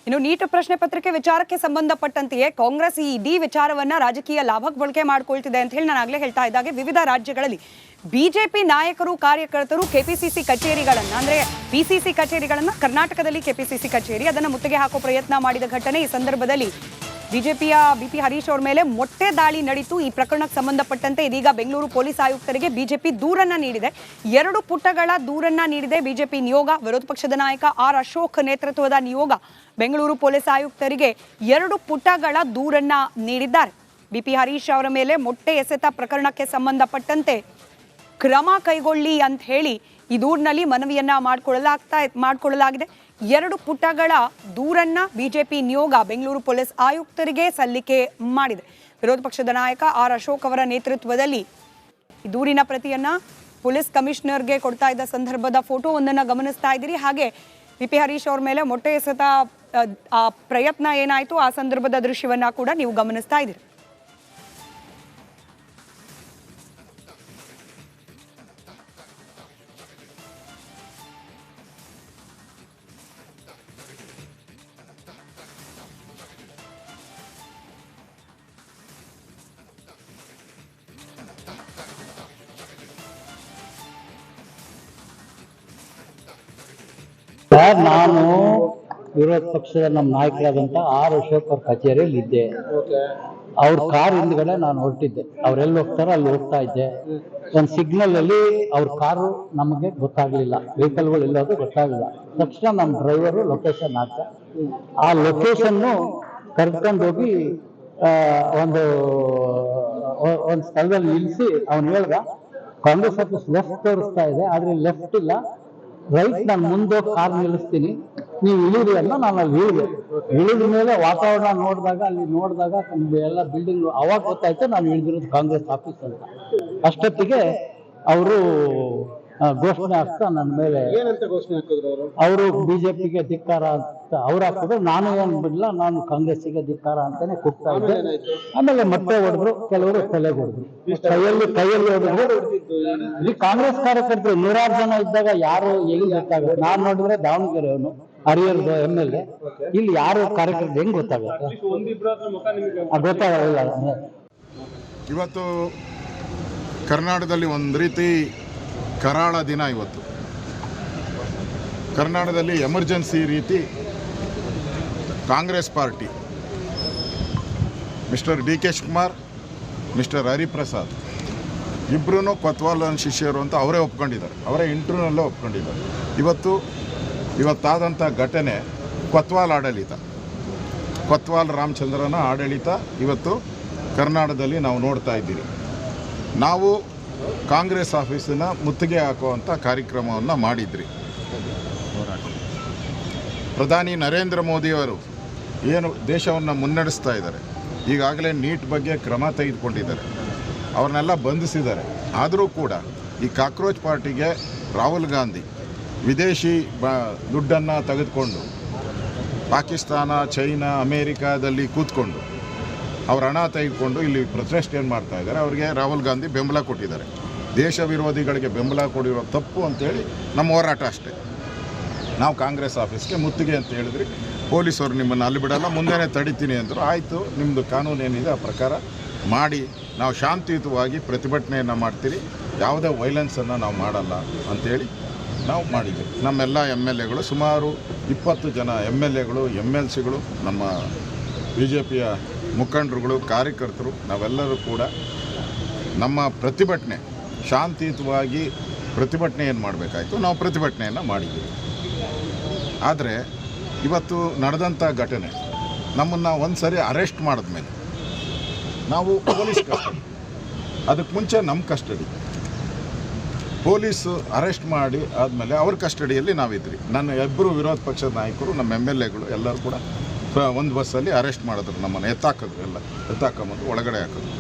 ಇನ್ನು ನೀಟ್ ಪ್ರಶ್ನೆ ಪತ್ರಿಕೆ ವಿಚಾರಕ್ಕೆ ಸಂಬಂಧಪಟ್ಟಂತೆಯೇ ಕಾಂಗ್ರೆಸ್ ಈ ಇಡೀ ವಿಚಾರವನ್ನ ರಾಜಕೀಯ ಲಾಭಕ್ಕೆ ಬಳಕೆ ಮಾಡಿಕೊಳ್ತಿದೆ ಅಂತ ಹೇಳಿ ನಾನು ಆಗಲೇ ಹೇಳ್ತಾ ಇದ್ದಾಗೆ ವಿವಿಧ ರಾಜ್ಯಗಳಲ್ಲಿ ಬಿಜೆಪಿ ನಾಯಕರು ಕಾರ್ಯಕರ್ತರು ಕೆಪಿಸಿಸಿ ಕಚೇರಿಗಳನ್ನ ಅಂದ್ರೆ ಪಿಸಿಸಿ ಕಚೇರಿಗಳನ್ನ ಕರ್ನಾಟಕದಲ್ಲಿ ಕೆಪಿಸಿಸಿ ಕಚೇರಿ ಅದನ್ನ ಮುತ್ತಿಗೆ ಹಾಕೋ ಪ್ರಯತ್ನ ಮಾಡಿದ ಘಟನೆ ಈ ಸಂದರ್ಭದಲ್ಲಿ ಬಿಜೆಪಿಯ ಬಿಪಿ ಹರೀಶ್ ಅವರ ಮೇಲೆ ಮೊಟ್ಟೆ ದಾಳಿ ನಡೆಯಿತು. ಈ ಪ್ರಕರಣಕ್ಕೆ ಸಂಬಂಧಪಟ್ಟಂತೆ ಇದೀಗ ಬೆಂಗಳೂರು ಪೊಲೀಸ್ ಆಯುಕ್ತರಿಗೆ ಬಿಜೆಪಿ ದೂರನ್ನ ನೀಡಿದೆ. 2 ಪುಟಗಳ ದೂರನ್ನ ನೀಡಿದೆ ಬಿಜೆಪಿ ನಿಯೋಗ. ವಿರೋಧ ಪಕ್ಷದ ನಾಯಕ ಆರ್ ಅಶೋಕ್ ನೇತೃತ್ವದ ನಿಯೋಗ ಬೆಂಗಳೂರು ಪೊಲೀಸ್ ಆಯುಕ್ತರಿಗೆ 2 ಪುಟಗಳ ದೂರನ್ನ ನೀಡಿದ್ದಾರೆ. ಬಿಪಿ ಹರೀಶ್ ಅವರ ಮೇಲೆ ಮೊಟ್ಟೆ ಎಸೆತ ಪ್ರಕರಣಕ್ಕೆ ಸಂಬಂಧಪಟ್ಟಂತೆ ಕ್ರಮ ಕೈಗೊಳ್ಳಿ ಅಂತ ಹೇಳಿ ಈ ದೂರಿನಲ್ಲಿ ಮನವಿಯನ್ನ ಮಾಡಿಕೊಳ್ಳಲಾಗಿದೆ. 2 ಪುಟಗಳ ದೂರನ್ನ ಬಿಜೆಪಿ ನಿಯೋಗ ಬೆಂಗಳೂರು ಪೊಲೀಸ್ ಆಯುಕ್ತರಿಗೆ ಸಲ್ಲಿಕೆ ಮಾಡಿದೆ. ವಿರೋಧ ಪಕ್ಷದ ನಾಯಕ ಆರ್ ಅಶೋಕ್ ಅವರ ನೇತೃತ್ವದಲ್ಲಿ ಈ ದೂರಿನ ಪ್ರತಿಯನ್ನ ಪೊಲೀಸ್ ಕಮಿಷನರ್ಗೆ ಕೊಡ್ತಾ ಇದ್ದ ಸಂದರ್ಭದ ಫೋಟೋವೊಂದನ್ನು ಗಮನಿಸ್ತಾ ಇದ್ದೀರಿ. ಹಾಗೆ ಬಿಪಿ ಹರೀಶ್ ಅವ್ರ ಮೇಲೆ ಮೊಟ್ಟೆ ಎಸೆತ ಆ ಪ್ರಯತ್ನ ಏನಾಯಿತು ಆ ಸಂದರ್ಭದ ದೃಶ್ಯವನ್ನ ಕೂಡ ನೀವು ಗಮನಿಸ್ತಾ ಇದ್ದೀರಿ. ನಾನು ವಿರೋಧ ಪಕ್ಷದ ನಮ್ಮ ನಾಯಕರಾದಂಥ ಆರ್ ಅಶೋಕ್ ಅವ್ರ ಕಚೇರಿಯಲ್ಲಿ ಇದ್ದೆ. ಅವ್ರ ಕಾರ್ ಹಿಂದ್ಗಡೆ ನಾನು ಹೊರಟಿದ್ದೆ. ಅವ್ರೆಲ್ಲಿ ಹೋಗ್ತಾರೋ ಅಲ್ಲಿ ಹೋಗ್ತಾ ಇದ್ದೆ. ಒಂದು ಸಿಗ್ನಲ್ ಅಲ್ಲಿ ಅವ್ರ ಕಾರು ನಮಗೆ ಗೊತ್ತಾಗ್ಲಿಲ್ಲ, ವೆಹಿಕಲ್ಗಳು ಎಲ್ಲೋದು ಗೊತ್ತಾಗಲಿಲ್ಲ. ತಕ್ಷಣ ನಮ್ಮ ಡ್ರೈವರು ಲೊಕೇಶನ್ ಹಾಕ ಆ ಲೊಕೇಶನ್ನು ಕರ್ಕೊಂಡು ಹೋಗಿ ಒಂದು ಸ್ಥಳದಲ್ಲಿ ನಿಲ್ಲಿಸಿ ಅವ್ನು ಹೇಳ್ದ ಕಾಂಗ್ರೆಸ್ ಆಫೀಸ್ ಲೆಫ್ಟ್ ತೋರಿಸ್ತಾ ಇದೆ, ಆದ್ರೆ ಲೆಫ್ಟ್ ಇಲ್ಲ, ರೈಟ್ ನಾನು ಮುಂದೆ ಕಾರ್ ನಿಲ್ಲಿಸ್ತೀನಿ, ನೀವು ಇಳಿರಿ ಅಲ್ಲ. ನಾನು ಅಲ್ಲಿ ಇಳಿದ ಮೇಲೆ ವಾತಾವರಣ ನೋಡಿದಾಗ ಎಲ್ಲ ಬಿಲ್ಡಿಂಗ್ ಅವಾಗ ಗೊತ್ತಾಯ್ತು ನಾನು ಇಳಿದಿರೋದು ಕಾಂಗ್ರೆಸ್ ಆಫೀಸ್ ಅಂತ. ಅಷ್ಟೊತ್ತಿಗೆ ಅವರು ಘೋಷಣೆ ಹಾಕ್ತಾ ನನ್ನ ಮೇಲೆ ಅವರು ಬಿಜೆಪಿಗೆ ಧಿಕ್ಕಾರ ಅಂತ ಅವ್ರು ಹಾಕಿದ್ರು. ನಾನು ಏನು ಬಿಡಲ್ಲ, ನಾನು ಕಾಂಗ್ರೆಸ್ಸಿಗೆ ಧಿಕ್ಕಾರ ಅಂತಾನೆ ಕೂಗ್ತಾ ಇದ್ದೆ. ಆಮೇಲೆ ಮತ್ತೆ ಹೊಡೆದ್ರು, ಕೆಲವರು ತಲೆಗೆ ಹೊಡೆದ್ರು, ಕೈಯಲ್ಲಿ ಹೊಡೆದ್ರು. ಇಲ್ಲಿ ಕಾಂಗ್ರೆಸ್ ಕಾರ್ಯಕರ್ತರು 100 ಜನ ಇದ್ದಾಗ ಯಾರು ಹೆಂಗ್ ಗೊತ್ತಾಗುತ್ತೆ? ನಾನು ನೋಡಿದ್ರೆ ದಾವಣಗೆರೆ ಅವನು ಹರಿಹರದ MLA, ಇಲ್ಲಿ ಯಾರು ಕಾರ್ಯಕರ್ತರು ಹೆಂಗ್ ಗೊತ್ತಾಗುತ್ತೆ? ಗೊತ್ತಾಗಲ್ಲ. ಇವತ್ತು ಕರ್ನಾಟಕದಲ್ಲಿ ಒಂದು ರೀತಿ ಕರಾಳ ದಿನ. ಇವತ್ತು ಕರ್ನಾಟಕದಲ್ಲಿ ಎಮರ್ಜೆನ್ಸಿ ರೀತಿ Congress party mister DK Shivakumar, mister Hariprasad ಇಬ್ಬರೂ ಕೊತ್ವಾಲ್ ಶಿಷ್ಯರು ಅಂತ ಅವರೇ ಒಪ್ಕೊಂಡಿದ್ದಾರೆ, ಅವರೇ ಇಂಟರ್ವ್ಯೂನಲ್ಲೇ ಒಪ್ಕೊಂಡಿದ್ದಾರೆ. ಇವತ್ತಾದಂಥ ಘಟನೆ ಕೊತ್ವಾಲ್ ರಾಮಚಂದ್ರನ ಆಡಳಿತ ಇವತ್ತು ಕರ್ನಾಟಕದಲ್ಲಿ ನಾವು ನೋಡ್ತಾ ಇದ್ದೀವಿ. ನಾವು ಕಾಂಗ್ರೆಸ್ ಆಫೀಸನ್ನು ಮುತ್ತಿಗೆ ಹಾಕುವಂಥ ಕಾರ್ಯಕ್ರಮವನ್ನು ಮಾಡಿದ್ರಿ. ಪ್ರಧಾನಿ ನರೇಂದ್ರ ಮೋದಿಯವರು ಏನು ದೇಶವನ್ನು ಮುನ್ನಡೆಸ್ತಾ ಇದ್ದಾರೆ, ಈಗಾಗಲೇ ನೀಟ್ ಬಗ್ಗೆ ಕ್ರಮ ತೆಗೆದುಕೊಂಡಿದ್ದಾರೆ, ಅವ್ರನ್ನೆಲ್ಲ ಬಂಧಿಸಿದ್ದಾರೆ. ಆದರೂ ಕೂಡ ಈ ಕಾಕ್ರೋಚ್ ಪಾರ್ಟಿಗೆ ರಾಹುಲ್ ಗಾಂಧಿ ವಿದೇಶಿ ದುಡ್ಡನ್ನು ತೆಗೆದುಕೊಂಡು ಪಾಕಿಸ್ತಾನ, ಚೈನಾ, ಅಮೇರಿಕಾದಲ್ಲಿ ಕೂತ್ಕೊಂಡು ಅವ್ರ ಹಣ ತೆಗೆದುಕೊಂಡು ಇಲ್ಲಿ ಪ್ರೊಟೆಸ್ಟ್ ಏನು ಮಾಡ್ತಾ ಇದ್ದಾರೆ, ಅವರಿಗೆ ರಾಹುಲ್ ಗಾಂಧಿ ಬೆಂಬಲ ಕೊಟ್ಟಿದ್ದಾರೆ. ದೇಶ ವಿರೋಧಿಗಳಿಗೆ ಬೆಂಬಲ ಕೊಡಿರೋ ತಪ್ಪು ಅಂತೇಳಿ ನಮ್ಮ ಹೋರಾಟ ಅಷ್ಟೇ. ನಾವು ಕಾಂಗ್ರೆಸ್ ಆಫೀಸ್ಗೆ ಮುತ್ತಿಗೆ ಅಂತ ಹೇಳಿದ್ರಿ, ಪೊಲೀಸರು ನಿಮ್ಮನ್ನು ಅಲ್ಲಿ ಬಿಡಲ್ಲ, ಮುಂದೆನೇ ತಡಿತೀನಿ ಅಂದರು. ಆಯಿತು, ನಿಮ್ಮದು ಕಾನೂನು ಏನಿದೆ ಆ ಪ್ರಕಾರ ಮಾಡಿ, ನಾವು ಶಾಂತಿಯುತವಾಗಿ ಪ್ರತಿಭಟನೆಯನ್ನು ಮಾಡ್ತೀರಿ, ಯಾವುದೇ ವೈಲೆನ್ಸನ್ನು ನಾವು ಮಾಡಲ್ಲ ಅಂಥೇಳಿ ನಾವು ಮಾಡಿದ್ವಿ. ನಮ್ಮೆಲ್ಲ MLAಗಳು ಸುಮಾರು 20 ಜನ MLAಗಳು, MLCಗಳು, ನಮ್ಮ BJPಯ ಮುಖಂಡರುಗಳು, ಕಾರ್ಯಕರ್ತರು, ನಾವೆಲ್ಲರೂ ಕೂಡ ನಮ್ಮ ಪ್ರತಿಭಟನೆ ಶಾಂತಿಯುತವಾಗಿ ಪ್ರತಿಭಟನೆ ಏನು ಮಾಡಬೇಕಾಯಿತು ನಾವು ಪ್ರತಿಭಟನೆಯನ್ನು ಮಾಡಿದ್ದೀವಿ. ಆದರೆ ಇವತ್ತು ನಡೆದಂಥ ಘಟನೆ ನಮ್ಮನ್ನು ಒಂದು ಸರಿ ಅರೆಸ್ಟ್ ಮಾಡಿದ್ಮೇಲೆ ನಾವು ಪೊಲೀಸ್ ಕಸ್ಟಡಿ, ಅದಕ್ಕೆ ಮುಂಚೆ ನಮ್ಮ ಕಸ್ಟಡಿ, ಪೊಲೀಸು ಅರೆಸ್ಟ್ ಮಾಡಿ ಆದಮೇಲೆ ಅವ್ರ ಕಸ್ಟಡಿಯಲ್ಲಿ ನಾವಿದ್ರಿ. ನನ್ನ 2 ವಿರೋಧ ಪಕ್ಷದ ನಾಯಕರು, ನಮ್ಮ MLAಗಳು ಎಲ್ಲರೂ ಕೂಡ ಒಂದು ಬಸ್ಸಲ್ಲಿ ಅರೆಸ್ಟ್ ಮಾಡಿದ್ರು, ನಮ್ಮನ್ನು ಎತ್ತಾಕಿದ್ರು, ಎಲ್ಲ ಎತ್ತಾಕೊಂಬಂದು ಒಳಗಡೆ ಹಾಕಿದ್ರು.